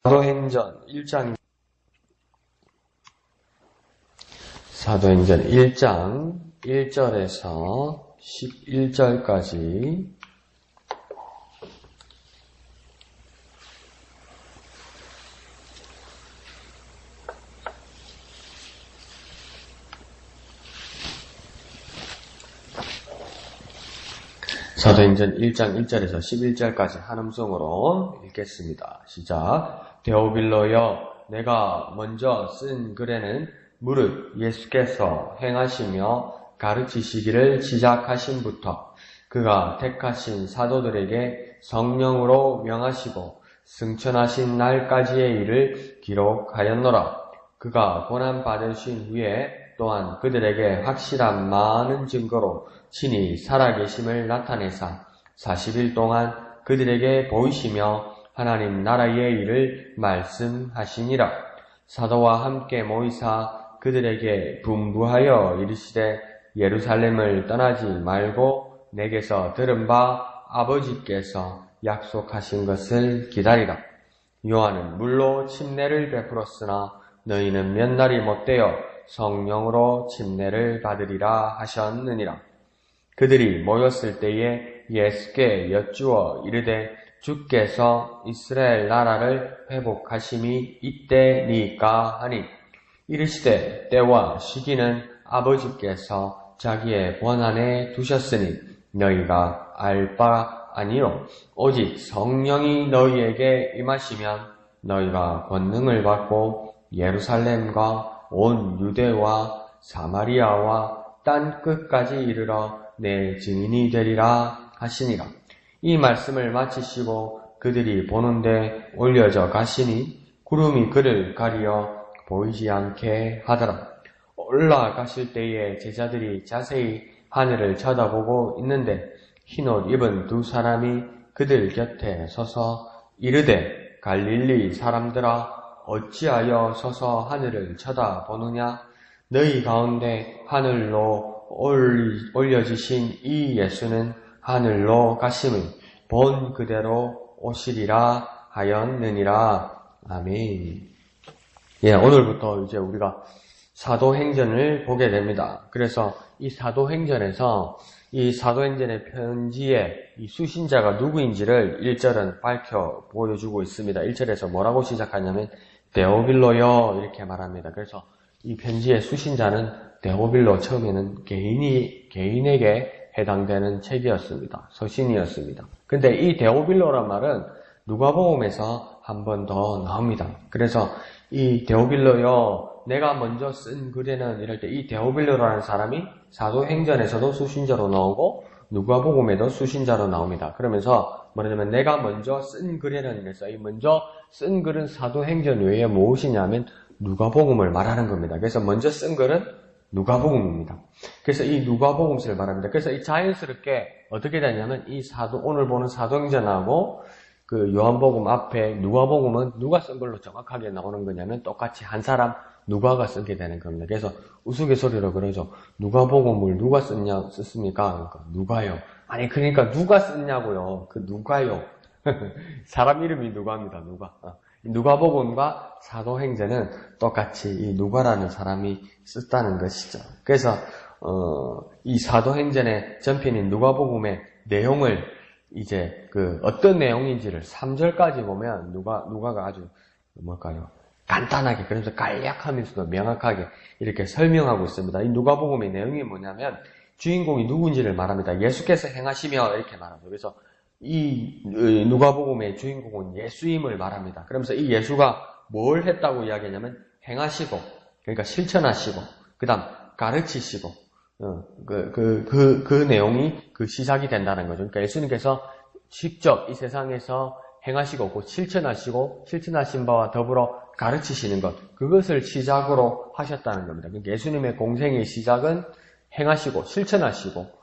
사도행전 1장 1절에서 11절까지 사도행전 1장 1절에서 11절까지 한 음성으로 읽겠습니다. 시작. 데오빌로여, 내가 먼저 쓴 글에는 무릇 예수께서 행하시며 가르치시기를 시작하신부터 그가 택하신 사도들에게 성령으로 명하시고 승천하신 날까지의 일을 기록하였노라. 그가 고난받으신 후에 또한 그들에게 확실한 많은 증거로 친히 살아계심을 나타내사 40일 동안 그들에게 보이시며 하나님 나라의 일을 말씀하시니라. 사도와 함께 모이사 그들에게 분부하여 이르시되 예루살렘을 떠나지 말고 내게서 들은 바 아버지께서 약속하신 것을 기다리라. 요한은 물로 침례를 베풀었으나 너희는 몇 날이 못되어 성령으로 침례를 받으리라 하셨느니라. 그들이 모였을 때에 예수께 여쭈어 이르되 주께서 이스라엘 나라를 회복하심이 이때니까 하니 이르시되 때와 시기는 아버지께서 자기의 권한에 두셨으니 너희가 알 바 아니요 오직 성령이 너희에게 임하시면 너희가 권능을 받고 예루살렘과 온 유대와 사마리아와 땅 끝까지 이르러 내 증인이 되리라 하시니라. 이 말씀을 마치시고 그들이 보는데 올려져 가시니 구름이 그를 가리어 보이지 않게 하더라. 올라가실 때에 제자들이 자세히 하늘을 쳐다보고 있는데 흰옷 입은 두 사람이 그들 곁에 서서 이르되 갈릴리 사람들아 어찌하여 서서 하늘을 쳐다보느냐? 너희 가운데 하늘로 올려지신 이 예수는 하늘로 가심을 본 그대로 오시리라 하였느니라. 아멘. 예, 오늘부터 이제 우리가 사도행전을 보게 됩니다. 그래서 이 사도행전에서 이 사도행전의 편지에 이 수신자가 누구인지를 1절은 밝혀 보여주고 있습니다. 1절에서 뭐라고 시작하냐면 데오빌로여 이렇게 말합니다. 그래서 이 편지의 수신자는 데오빌로, 처음에는 개인에게 해당되는 책이었습니다. 서신이었습니다. 근데 이 데오빌로란 말은 누가복음에서 한 번 더 나옵니다. 그래서 이 데오빌로여, 내가 먼저 쓴 글에는 이럴 때 이 데오빌로라는 사람이 사도행전에서도 수신자로 나오고 누가복음에도 수신자로 나옵니다. 그러면서 뭐냐면 내가 먼저 쓴 글에는 이래서 이 먼저 쓴 글은 사도행전 외에 무엇이냐면 누가복음을 말하는 겁니다. 그래서 먼저 쓴 글은 누가복음입니다. 그래서 이 누가복음서를 말합니다. 그래서 이 자연스럽게 어떻게 되냐면 이 오늘 보는 사도행전하고 그 요한복음 앞에 누가복음은 누가 쓴 걸로 정확하게 나오는 거냐면 똑같이 한 사람 누가가 쓰게 되는 겁니다. 그래서 우스갯소리로 그러죠. 누가복음을 누가 썼습니까? 그러니까 누가요. 아니 그러니까 누가 썼냐고요. 그 누가요. 사람 이름이 누가입니다. 누가. 누가복음과 사도행전은 똑같이 이 누가라는 사람이 썼다는 것이죠. 그래서 이 사도행전의 전편인 누가복음의 내용을 이제 어떤 내용인지를 3절까지 보면 누가가 아주 간단하게, 그래서 간략하면서도 명확하게 이렇게 설명하고 있습니다. 이 누가복음의 내용이 뭐냐면 주인공이 누군지를 말합니다. 예수께서 행하시며 이렇게 말합니다. 그래서 이 누가복음의 주인공은 예수임을 말합니다. 그러면서 이 예수가 뭘 했다고 이야기하냐면 행하시고, 그러니까 실천하시고, 그 다음 가르치시고, 그 내용이 시작이 된다는 거죠. 그러니까 예수님께서 직접 이 세상에서 행하시고, 실천하시고, 실천하신 바와 더불어 가르치시는 것, 그것을 시작으로 하셨다는 겁니다. 그러니까 예수님의 공생의 시작은 행하시고, 실천하시고,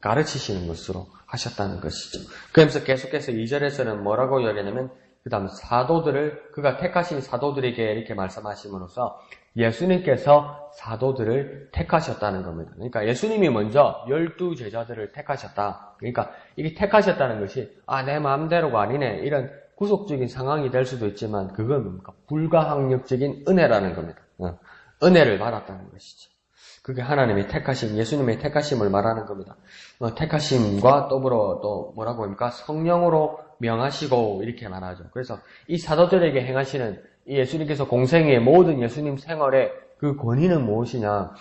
가르치시는 것으로 하셨다는 것이죠. 그러면서 계속해서 2절에서는 뭐라고 이야기하냐면, 그 다음 사도들을, 그가 택하신 사도들에게 이렇게 말씀하심으로써 예수님께서 사도들을 택하셨다는 겁니다. 그러니까 예수님이 먼저 12 제자들을 택하셨다. 그러니까 이게 택하셨다는 것이 내 마음대로가 아니네, 이런 구속적인 상황이 될 수도 있지만 그건 뭡니까? 불가항력적인 은혜라는 겁니다. 은혜를 받았다는 것이죠. 그게 하나님의 택하심, 예수님의 택하심을 말하는 겁니다. 택하심과 더불어 또 뭐라고 합니까? 성령으로 명하시고 이렇게 말하죠. 그래서 이 사도들에게 행하시는 이 예수님께서 공생의 모든 예수님 생활의 그 권위는 무엇이냐?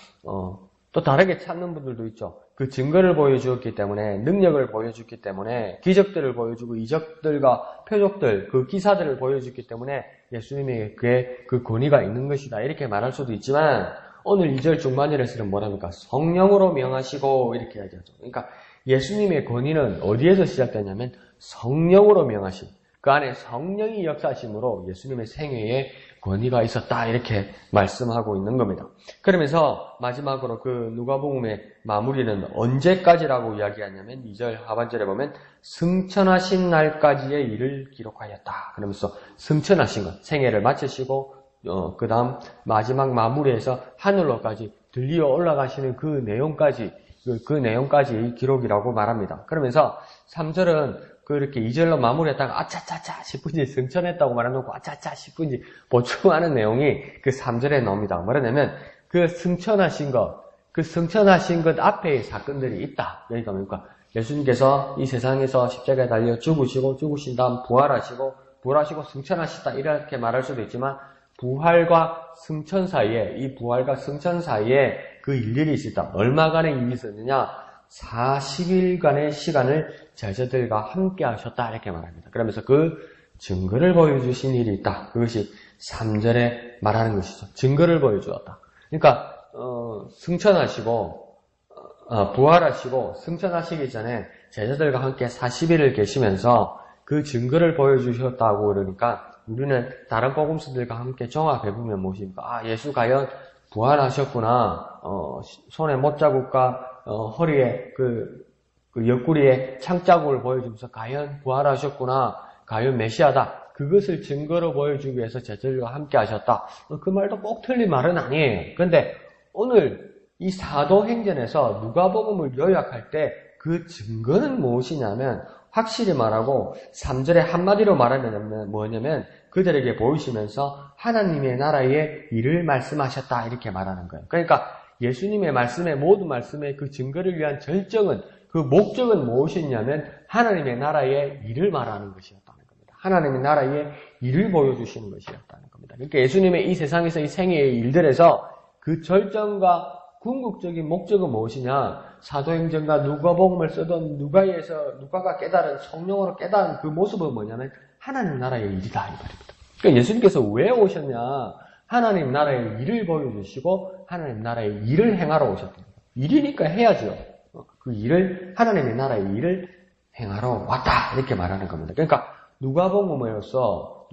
또 다르게 찾는 분들도 있죠. 그 증거를 보여주었기 때문에, 능력을 보여주기 때문에, 기적들을 보여주고 이적들과 표적들, 그 기사들을 보여주기 때문에 예수님에게 그 권위가 있는 것이다. 이렇게 말할 수도 있지만 오늘 2절 중반절에서는 뭐랍니까? 성령으로 명하시고 이렇게 이야기하죠. 그러니까 예수님의 권위는 어디에서 시작되냐면 성령으로 명하심. 그 안에 성령이 역사하심으로 예수님의 생애에 권위가 있었다. 이렇게 말씀하고 있는 겁니다. 그러면서 마지막으로 그 누가복음의 마무리는 언제까지라고 이야기하냐면 2절 하반절에 보면 승천하신 날까지의 일을 기록하였다. 그러면서 승천하신 것, 생애를 마치시고 그 다음 마지막 마무리에서 하늘로까지 들리어 올라가시는 그 내용까지 기록이라고 말합니다. 그러면서 3절은 그렇게 2절로 마무리했다가 아차차차 싶은지 승천했다고 말해놓고 아차차 싶은지 보충하는 내용이 그 3절에 나옵니다. 뭐냐면 그 승천하신 것 앞에 사건들이 있다. 그러니까 뭡니까? 예수님께서 이 세상에서 십자가에 달려 죽으신 다음 부활하시고 승천하시다. 이렇게 말할 수도 있지만 부활과 승천 사이에 그 일들이 있었다. 얼마간의 일이 있었느냐? 40일간의 시간을 제자들과 함께 하셨다. 이렇게 말합니다. 그러면서 그 증거를 보여주신 일이 있다. 그것이 3절에 말하는 것이죠. 증거를 보여주었다. 그러니까 부활하시고 승천하시기 전에 제자들과 함께 40일을 계시면서 그 증거를 보여주셨다고 그러니까 우리는 다른 복음서들과 함께 종합해보면 무엇입니까? 예수 과연 부활하셨구나. 손에 못자국과 허리에 그 옆구리에 창자국을 보여주면서 과연 부활하셨구나. 과연 메시아다. 그것을 증거로 보여주기 위해서 제자들과 함께 하셨다. 그 말도 꼭 틀린 말은 아니에요. 그런데 오늘 이 사도행전에서 누가복음을 요약할 때 그 증거는 무엇이냐면 확실히 말하고 3절에 한마디로 말하면 뭐냐면 그들에게 보이시면서 하나님의 나라의 일을 말씀하셨다. 이렇게 말하는 거예요. 그러니까 예수님의 모든 말씀의 그 증거를 위한 절정은, 그 목적은 무엇이냐면 하나님의 나라의 일을 말하는 것이었다는 겁니다. 하나님의 나라의 일을 보여주시는 것이었다는 겁니다. 그러니까 예수님의 이 세상에서 이 생애의 일들에서 그 절정과 궁극적인 목적은 무엇이냐? 사도행전과 누가복음을 쓰던 누가가 깨달은, 성령으로 깨달은 그 모습은 뭐냐면 하나님 나라의 일이다. 이 말입니다. 그러니까 예수님께서 왜 오셨냐? 하나님 나라의 일을 보여주시고 하나님 나라의 일을 행하러 오셨다. 일이니까 해야죠. 그 일을, 하나님의 나라의 일을 행하러 왔다. 이렇게 말하는 겁니다. 그러니까 누가복음으로서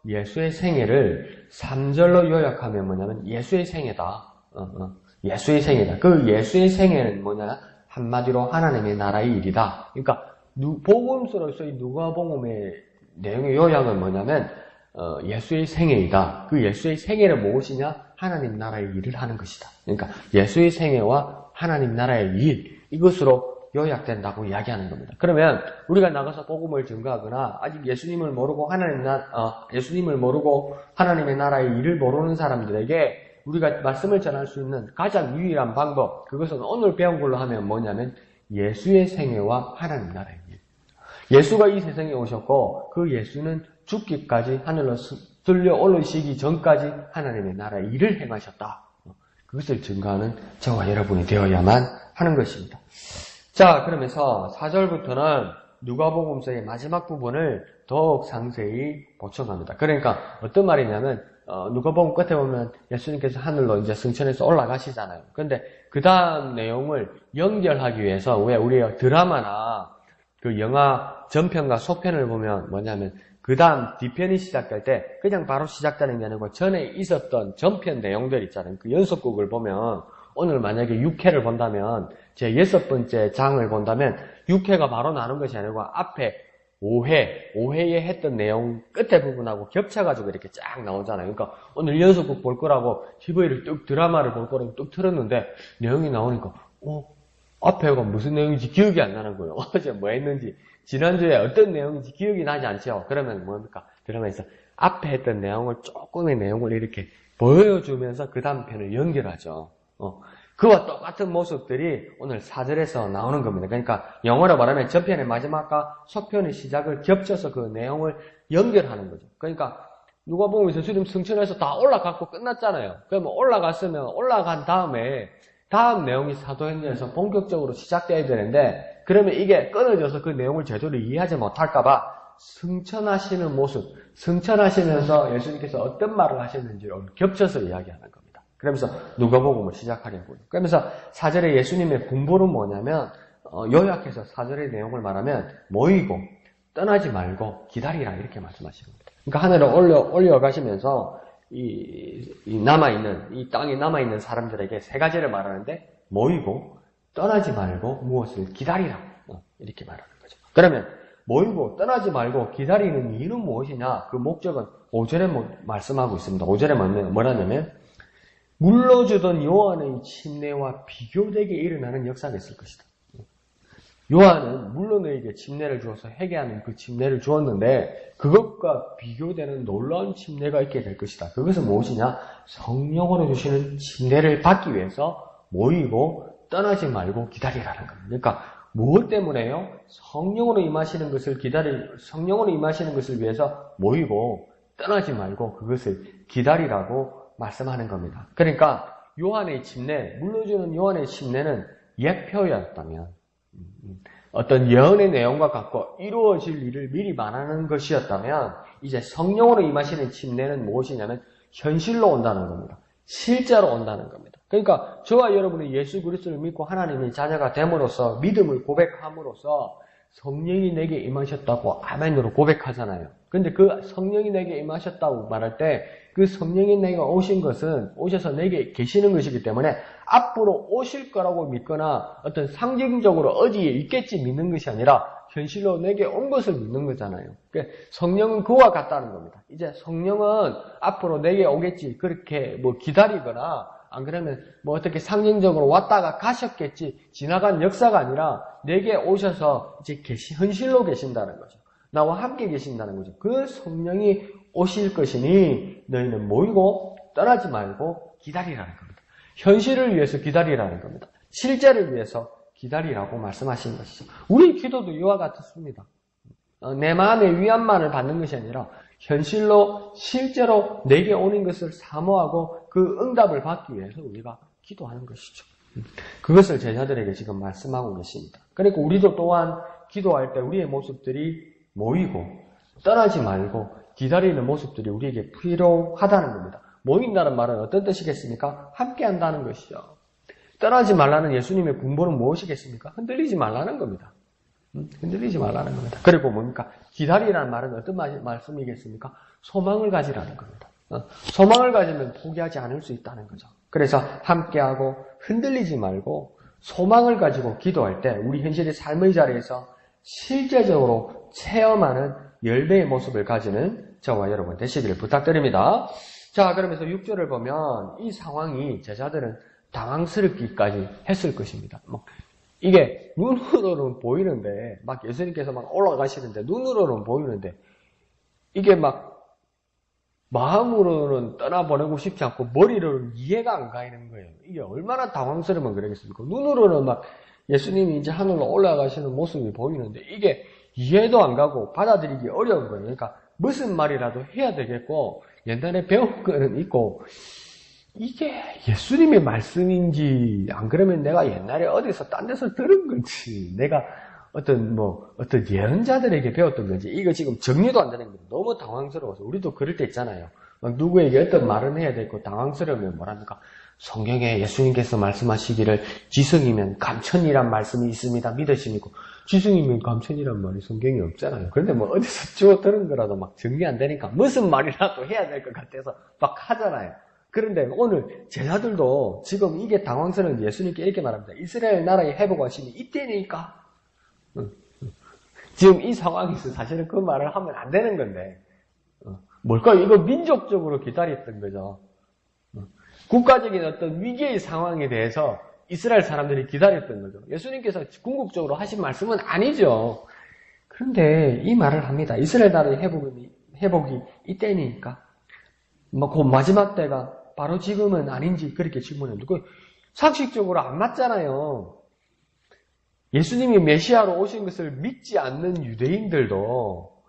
예수의 생애를 3절로 요약하면 뭐냐면 예수의 생애다. 예수의 생애다. 그 예수의 생애는 뭐냐? 한마디로 하나님의 나라의 일이다. 그러니까 복음서로서의 누가복음의 내용의 요약은 뭐냐면 예수의 생애이다. 그 예수의 생애는 무엇이냐? 하나님 나라의 일을 하는 것이다. 그러니까 예수의 생애와 하나님 나라의 일, 이것으로 요약된다고 이야기하는 겁니다. 그러면 우리가 나가서 복음을 증거하거나 아직 예수님을 모르고 하나님의 나라의 일을 모르는 사람들에게 우리가 말씀을 전할 수 있는 가장 유일한 방법, 그것은 오늘 배운 걸로 하면 뭐냐면 예수의 생애와 하나님 나라의 일. 예수가 이 세상에 오셨고 그 예수는 죽기까지 하늘로 들려 올리시기 전까지 하나님의 나라의 일을 행하셨다. 그것을 증거하는 저와 여러분이 되어야만 하는 것입니다. 자, 그러면서 4절부터는 누가복음서의 마지막 부분을 더욱 상세히 보충합니다. 그러니까 어떤 말이냐면 누가복음 끝에 보면 예수님께서 하늘로 이제 승천해서 올라가시잖아요. 근데 그 다음 내용을 연결하기 위해서 왜 우리가 드라마나 그 영화 전편과 속편을 보면 뭐냐면 그 다음 뒤편이 시작될 때 그냥 바로 시작되는 게 아니고 전에 있었던 전편 내용들 있잖아요. 그 연속극을 보면 오늘 만약에 6회를 본다면 제 6번째 장을 본다면 6회가 바로 나눈 것이 아니고 앞에 5회에 했던 내용 끝에 부분하고 겹쳐가지고 이렇게 쫙 나오잖아요. 그러니까 오늘 연속극 볼 거라고 TV를 드라마를 볼 거라고 뚝 틀었는데 내용이 나오니까 앞에가 무슨 내용인지 기억이 안 나는 거예요. 어제 뭐 했는지 지난주에 어떤 내용인지 기억이 나지 않죠? 그러면 뭡니까? 드라마에서 앞에 했던 내용을 조금의 내용을 이렇게 보여주면서 그 다음 편을 연결하죠. 그와 똑같은 모습들이 오늘 4절에서 나오는 겁니다. 그러니까 영어로 말하면 전편의 마지막과 속편의 시작을 겹쳐서 그 내용을 연결하는 거죠. 그러니까 누가복음 예수님 승천해서 다 올라갔고 끝났잖아요. 그러면 올라갔으면 올라간 다음에 다음 내용이 사도행전에서 본격적으로 시작돼야 되는데 그러면 이게 끊어져서 그 내용을 제대로 이해하지 못할까봐 승천하시는 모습, 승천하시면서 예수님께서 어떤 말을 하셨는지를 겹쳐서 이야기하는 겁니다. 그러면서 누가복음을 시작하려고요. 그러면서 4절에 예수님의 군보는 뭐냐면 요약해서 4절의 내용을 말하면 모이고 떠나지 말고 기다리라 이렇게 말씀하시는 겁니다. 그러니까 하늘에 올려가시면서 이 땅에 남아있는 사람들에게 세 가지를 말하는데 모이고 떠나지 말고 무엇을 기다리라 이렇게 말하는 거죠. 그러면 모이고 떠나지 말고 기다리는 이유는 무엇이냐? 그 목적은 5절에 말씀하고 있습니다. 5절에 뭐라냐면 물러주던 요한의 침례와 비교되게 일어나는 역사가 있을 것이다. 요한은 물러너에게 침례를 주어서 회개하는 그 침례를 주었는데 그것과 비교되는 놀라운 침례가 있게 될 것이다. 그것은 무엇이냐? 성령으로 주시는 침례를 받기 위해서 모이고 떠나지 말고 기다리라는 겁니다. 그러니까 무엇 때문에요? 성령으로 임하시는 것을 위해서 모이고 떠나지 말고 그것을 기다리라고 말씀하는 겁니다. 그러니까 요한의 침례, 물러주는 요한의 침례는 예표였다면 어떤 예언의 내용과 같고 이루어질 일을 미리 말하는 것이었다면 이제 성령으로 임하시는 침례는 무엇이냐면 현실로 온다는 겁니다. 실제로 온다는 겁니다. 그러니까 저와 여러분이 예수 그리스도를 믿고 하나님의 자녀가 됨으로써 믿음을 고백함으로써 성령이 내게 임하셨다고 아멘으로 고백하잖아요. 근데 그 성령이 내게 임하셨다고 말할 때 그 성령이 내게 오셔서 내게 계시는 것이기 때문에 앞으로 오실 거라고 믿거나 어떤 상징적으로 어디에 있겠지 믿는 것이 아니라 현실로 내게 온 것을 믿는 거잖아요. 그러니까 성령은 그와 같다는 겁니다. 이제 성령은 앞으로 내게 오겠지 그렇게 기다리거나 안 그러면 어떻게 상징적으로 왔다가 가셨겠지 지나간 역사가 아니라 내게 오셔서 이제 현실로 계신다는 거죠. 나와 함께 계신다는 거죠. 그 성령이 오실 것이니 너희는 모이고 떠나지 말고 기다리라는 겁니다. 현실을 위해서 기다리라는 겁니다. 실제를 위해서 기다리라고 말씀하신 것이죠. 우리 기도도 이와 같습니다. 내 마음의 위안만을 받는 것이 아니라 현실로 실제로 내게 오는 것을 사모하고 그 응답을 받기 위해서 우리가 기도하는 것이죠. 그것을 제자들에게 지금 말씀하고 계십니다. 그러니까 우리도 또한 기도할 때 우리의 모습들이 모이고 떠나지 말고 기다리는 모습들이 우리에게 필요하다는 겁니다. 모인다는 말은 어떤 뜻이겠습니까? 함께 한다는 것이죠. 떠나지 말라는 예수님의 군보는 무엇이겠습니까? 흔들리지 말라는 겁니다. 흔들리지 말라는 겁니다. 그리고 뭡니까? 기다리라는 말은 어떤 말씀이겠습니까? 소망을 가지라는 겁니다. 소망을 가지면 포기하지 않을 수 있다는 거죠. 그래서 함께하고 흔들리지 말고 소망을 가지고 기도할 때 우리 현실의 삶의 자리에서 실제적으로 체험하는 열매의 모습을 가지는 저와 여러분 되시기를 부탁드립니다. 자, 그러면서 6절을 보면 이 상황이 제자들은 당황스럽기까지 했을 것입니다. 이게 눈으로는 보이는데 예수님께서 올라가시는데 눈으로는 보이는데 이게 마음으로는 떠나보내고 싶지 않고 머리로는 이해가 안 가는 거예요. 이게 얼마나 당황스러우면 그러겠습니까? 눈으로는 예수님이 이제 하늘로 올라가시는 모습이 보이는데 이게 이해도 안 가고 받아들이기 어려운 거예요. 그러니까 무슨 말이라도 해야 되겠고 옛날에 배운 거는 있고 이게 예수님의 말씀인지 안 그러면 내가 옛날에 어디서 딴 데서 들은 건지 내가 어떤 예언자들에게 배웠던 건지 이거 지금 정리도 안 되는 거예요. 너무 당황스러워서 우리도 그럴 때 있잖아요. 누구에게 어떤 말은 해야 되고 당황스러우면 뭐랍니까? 성경에 예수님께서 말씀하시기를 지성이면 감천이란 말씀이 있습니다. 믿으시고 지성이면 감천이란 말이 성경에 없잖아요. 그런데 어디서 주워 들은 거라도 정리 안 되니까 무슨 말이라도 해야 될 것 같아서 하잖아요. 그런데 오늘 제자들도 지금 이게 당황스러운데 예수님께 이렇게 말합니다. 이스라엘 나라의 회복하심이 이때니까. 지금 이 상황에서 사실은 그 말을 하면 안 되는 건데 뭘까요? 이거 민족적으로 기다렸던 거죠. 국가적인 어떤 위기의 상황에 대해서 이스라엘 사람들이 기다렸던 거죠. 예수님께서 궁극적으로 하신 말씀은 아니죠. 그런데 이 말을 합니다. 이스라엘 나라의 회복이 이때니까. 그 마지막 때가 바로 지금은 아닌지 그렇게 질문합니다. 상식적으로 안 맞잖아요. 예수님이 메시아로 오신 것을 믿지 않는 유대인들도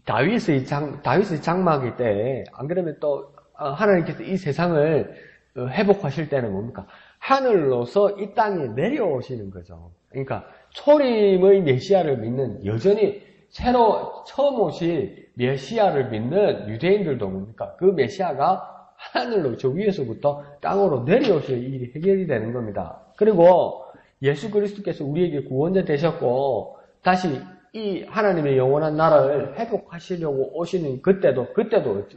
다윗의 장막일 때, 안 그러면 또 하나님께서 이 세상을 회복하실 때는 뭡니까? 하늘로서 이 땅에 내려오시는 거죠. 그러니까 초림의 메시아를 믿는, 여전히 처음 오실 메시아를 믿는 유대인들도 뭡니까? 그 메시아가 하늘로 저 위에서부터 땅으로 내려오실 일이 해결이 되는 겁니다. 그리고 예수 그리스도께서 우리에게 구원자 되셨고 다시 이 하나님의 영원한 나라를 회복하시려고 오시는 그때도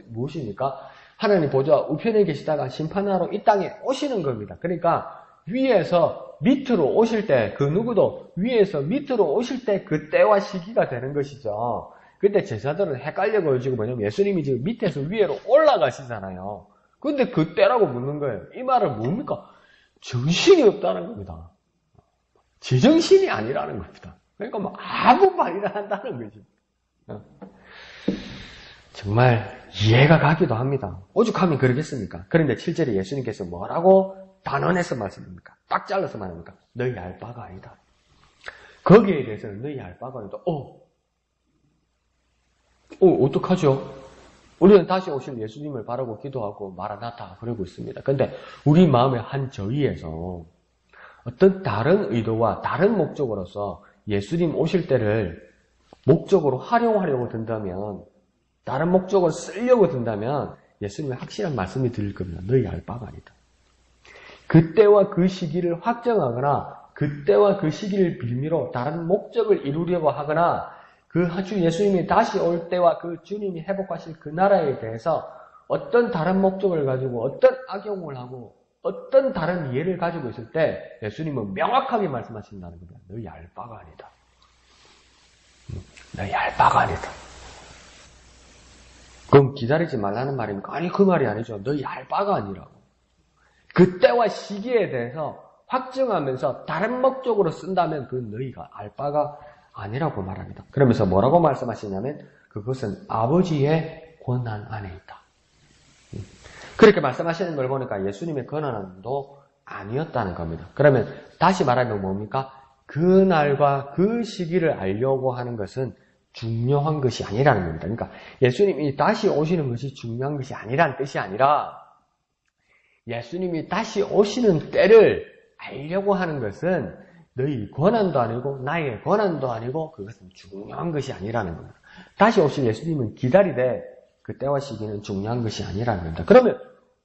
무엇입니까? 하나님 보좌 우편에 계시다가 심판하러 이 땅에 오시는 겁니다. 그러니까 위에서 밑으로 오실 때, 그 누구도 위에서 밑으로 오실 때 그때와 시기가 되는 것이죠. 근데 제자들은 헷갈려가지고 뭐냐면 예수님이 지금 밑에서 위로 올라가시잖아요. 근데 그때라고 묻는 거예요. 이 말은 뭡니까? 정신이 없다는 겁니다. 제정신이 아니라는 겁니다. 그러니까 뭐 아무 말이나 한다는 거지. 정말 이해가 가기도 합니다. 오죽하면 그러겠습니까? 그런데 7절에 예수님께서 뭐라고 단언해서 말씀합니까? 딱 잘라서 말합니까? 너희 알 바가 아니다. 거기에 대해서는 너희 알 바가 아니다. 어떡하죠? 우리는 다시 오실 예수님을 바라고 기도하고 마라나타 그러고 있습니다. 그런데 우리 마음의 한 저위에서 어떤 다른 의도와 다른 목적으로서 예수님 오실 때를 목적으로 활용하려고 든다면, 다른 목적으로 쓰려고 든다면 예수님의 확실한 말씀이 들릴 겁니다. 너희 알 바가 아니다. 그때와 그 시기를 확정하거나 그때와 그 시기를 빌미로 다른 목적을 이루려고 하거나 그 주 예수님이 다시 올 때와 그 주님이 회복하실 그 나라에 대해서 어떤 다른 목적을 가지고 어떤 악용을 하고 어떤 다른 이해를 가지고 있을 때 예수님은 명확하게 말씀하신다는 겁니다. 너희 알 바가 아니다. 너희 알 바가 아니다. 그럼 기다리지 말라는 말입니까? 아니, 그 말이 아니죠. 너희 알 바가 아니라고. 그때와 시기에 대해서 확정하면서 다른 목적으로 쓴다면 그 너희가 알 바가 아니라고 말합니다. 그러면서 뭐라고 말씀하시냐면 그것은 아버지의 권한 안에 있다. 그렇게 말씀하시는 걸 보니까 예수님의 권한도 아니었다는 겁니다. 그러면 다시 말하면 뭡니까? 그 날과 그 시기를 알려고 하는 것은 중요한 것이 아니라는 겁니다. 그러니까 예수님이 다시 오시는 것이 중요한 것이 아니라는 뜻이 아니라 예수님이 다시 오시는 때를 알려고 하는 것은 너희 권한도 아니고 나의 권한도 아니고 그것은 중요한 것이 아니라는 겁니다. 다시 오실 예수님은 기다리되 그 때와 시기는 중요한 것이 아니라는 겁니다. 그러면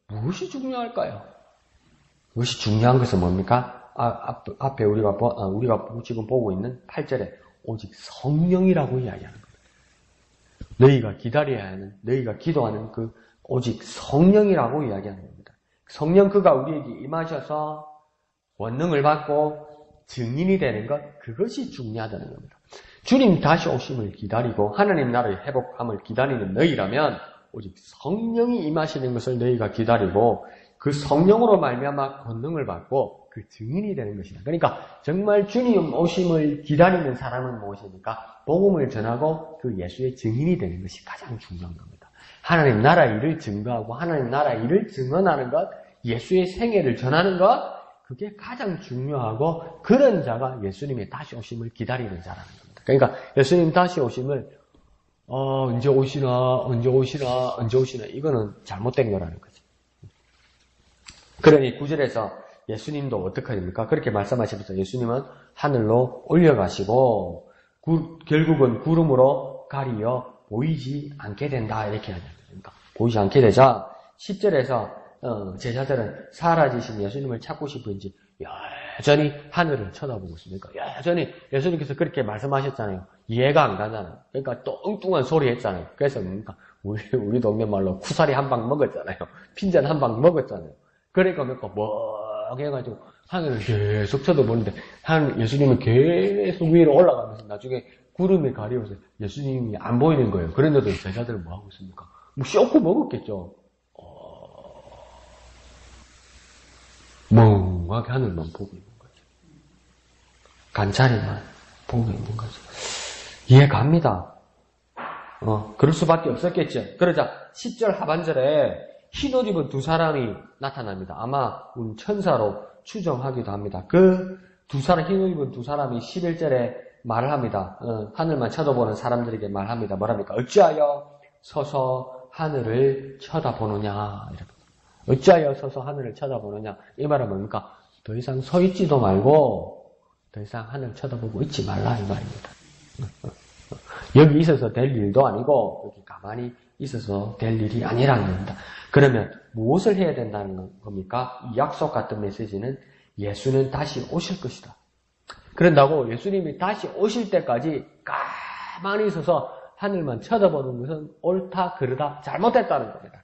무엇이 중요할까요? 무엇이 중요한 것은 뭡니까? 앞에 우리가 지금 보고 있는 8절에 오직 성령이라고 이야기하는 겁니다. 너희가 기다려야 하는, 너희가 기도하는 그 오직 성령이라고 이야기하는 겁니다. 성령 그가 우리에게 임하셔서 권능을 받고 증인이 되는 것, 그것이 중요하다는 겁니다. 주님 다시 오심을 기다리고 하나님 나라의 회복함을 기다리는 너희라면 오직 성령이 임하시는 것을 너희가 기다리고 그 성령으로 말미암아 권능을 받고 그 증인이 되는 것이다. 그러니까 정말 주님 오심을 기다리는 사람은 무엇입니까? 복음을 전하고 그 예수의 증인이 되는 것이 가장 중요한 겁니다. 하나님 나라 일을 증거하고 하나님 나라 일을 증언하는 것, 예수의 생애를 전하는 것, 그게 가장 중요하고 그런 자가 예수님의 다시 오심을 기다리는 자라는 겁니다. 그러니까 예수님 다시 오심을 언제 오시나 이거는 잘못된 거라는 거죠. 그러니 9절에서 예수님도 어떻게 됩니까? 그렇게 말씀하시면서 예수님은 하늘로 올려가시고 결국은 구름으로 가리어 보이지 않게 된다 이렇게 하죠. 그러니까 보이지 않게 되자 10절에서 제자들은 사라지신 예수님을 찾고 싶은지 여전히 하늘을 쳐다보고 있습니까? 여전히 예수님께서 그렇게 말씀하셨잖아요. 이해가 안 가잖아요. 그러니까 또 엉뚱한 소리 했잖아요. 그래서 뭡니까? 우리 동네 말로 쿠사리 한 방 먹었잖아요. 핀잔 한 방 먹었잖아요. 그러니까 해가지고 하늘을 계속 쳐다보는데 예수님은 계속 위로 올라가면서 나중에 구름에 가리워서 예수님이 안 보이는 거예요. 그런데도 제자들은 뭐 하고 있습니까? 쇼크 먹었겠죠. 멍하게 하늘만 보고 있는 거죠. 관찰이만 보고 있는 거죠. 이해갑니다. 그럴 수밖에 없었겠죠. 그러자 10절 하반절에 흰 옷 입은 두 사람이 나타납니다. 아마 천사로 추정하기도 합니다. 그 두 사람, 흰 옷 입은 두 사람이 11절에 말을 합니다. 하늘만 쳐다보는 사람들에게 말합니다. 뭐랍니까? 어찌하여 서서 하늘을 쳐다보느냐. 어찌하여 서서 하늘을 쳐다보느냐. 이 말은 뭡니까? 더 이상 서 있지도 말고 더 이상 하늘 쳐다보고 있지 말라 이 말입니다. 여기 있어서 될 일도 아니고 여기 가만히 있어서 될 일이 아니라는 겁니다. 그러면 무엇을 해야 된다는 겁니까? 이 약속 같은 메시지는 예수는 다시 오실 것이다. 그런다고 예수님이 다시 오실 때까지 가만히 있어서 하늘만 쳐다보는 것은 옳다, 그르다, 잘못됐다는 겁니다.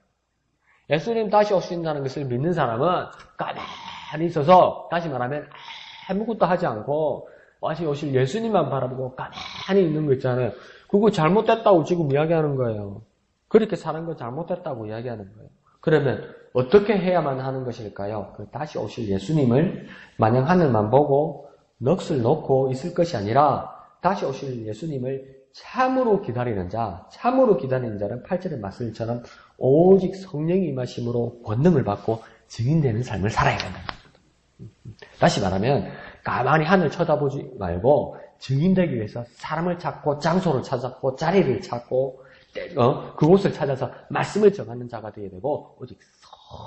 예수님 다시 오신다는 것을 믿는 사람은 가만히 있어서, 다시 말하면 아무것도 하지 않고 다시 오실 예수님만 바라보고 가만히 있는 거 있잖아요. 그거 잘못됐다고 지금 이야기하는 거예요. 그렇게 사는 거 잘못됐다고 이야기하는 거예요. 그러면 어떻게 해야만 하는 것일까요? 그 다시 오실 예수님을 마냥 하늘만 보고 넋을 놓고 있을 것이 아니라 다시 오실 예수님을 참으로 기다리는 자, 참으로 기다리는 자는 8절의 말씀처럼 오직 성령이 임하심으로 권능을 받고 증인되는 삶을 살아야 된다. 다시 말하면 가만히 하늘 쳐다보지 말고 증인되기 위해서 사람을 찾고 장소를 찾았고 자리를 찾고 그곳을 찾아서 말씀을 정하는 자가 되어야 되고 오직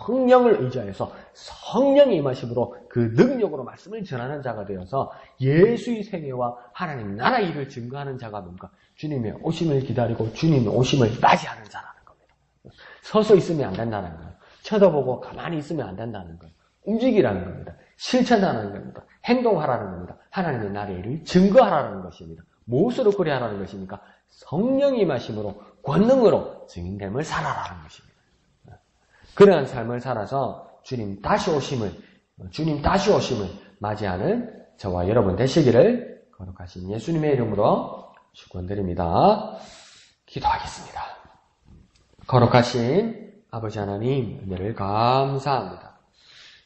성령을 의지하여서 성령의 임하심으로 그 능력으로 말씀을 전하는 자가 되어서 예수의 생애와 하나님 나라 일을 증거하는 자가 뭡니까? 주님의 오심을 기다리고 주님의 오심을 맞이하는 자라는 겁니다. 서서 있으면 안 된다는 거예요. 쳐다보고 가만히 있으면 안 된다는 거예요. 움직이라는 겁니다. 실천하라는 겁니다. 행동하라는 겁니다. 하나님의 나라의 일을 증거하라는 것입니다. 무엇으로 그리 하라는 것입니까? 성령의 임하심으로 권능으로 증인됨을 살아라는 것입니다. 그러한 삶을 살아서 주님 다시 오심을 맞이하는 저와 여러분 되시기를 거룩하신 예수님의 이름으로 축원드립니다. 기도하겠습니다. 거룩하신 아버지 하나님, 은혜를 감사합니다.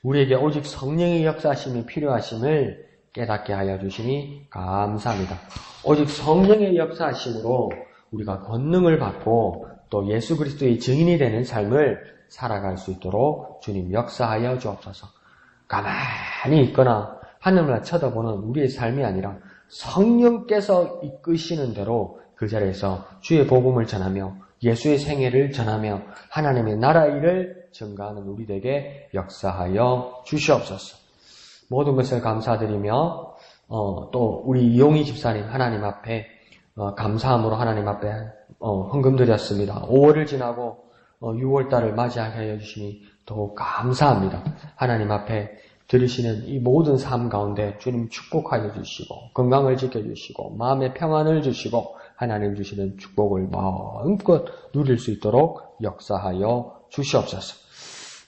우리에게 오직 성령의 역사하심이 필요하심을 깨닫게 하여 주시니 감사합니다. 오직 성령의 역사하심으로 우리가 권능을 받고 또 예수 그리스도의 증인이 되는 삶을 살아갈 수 있도록 주님 역사하여 주옵소서. 가만히 있거나 하늘만 쳐다보는 우리의 삶이 아니라 성령께서 이끄시는 대로 그 자리에서 주의 복음을 전하며 예수의 생애를 전하며 하나님의 나라 일을 증거하는 우리에게 역사하여 주시옵소서. 모든 것을 감사드리며 또 우리 이용희 집사님 하나님 앞에 감사함으로 하나님 앞에 헌금 드렸습니다. 5월을 지나고 6월달을 맞이하게 해주시니 더욱 감사합니다. 하나님 앞에 드리시는 이 모든 삶 가운데 주님 축복하여 주시고 건강을 지켜주시고 마음의 평안을 주시고 하나님 주시는 축복을 마음껏 누릴 수 있도록 역사하여 주시옵소서.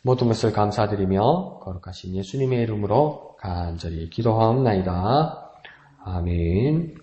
모든 것을 감사드리며 거룩하신 예수님의 이름으로 간절히 기도하옵나이다. 아멘.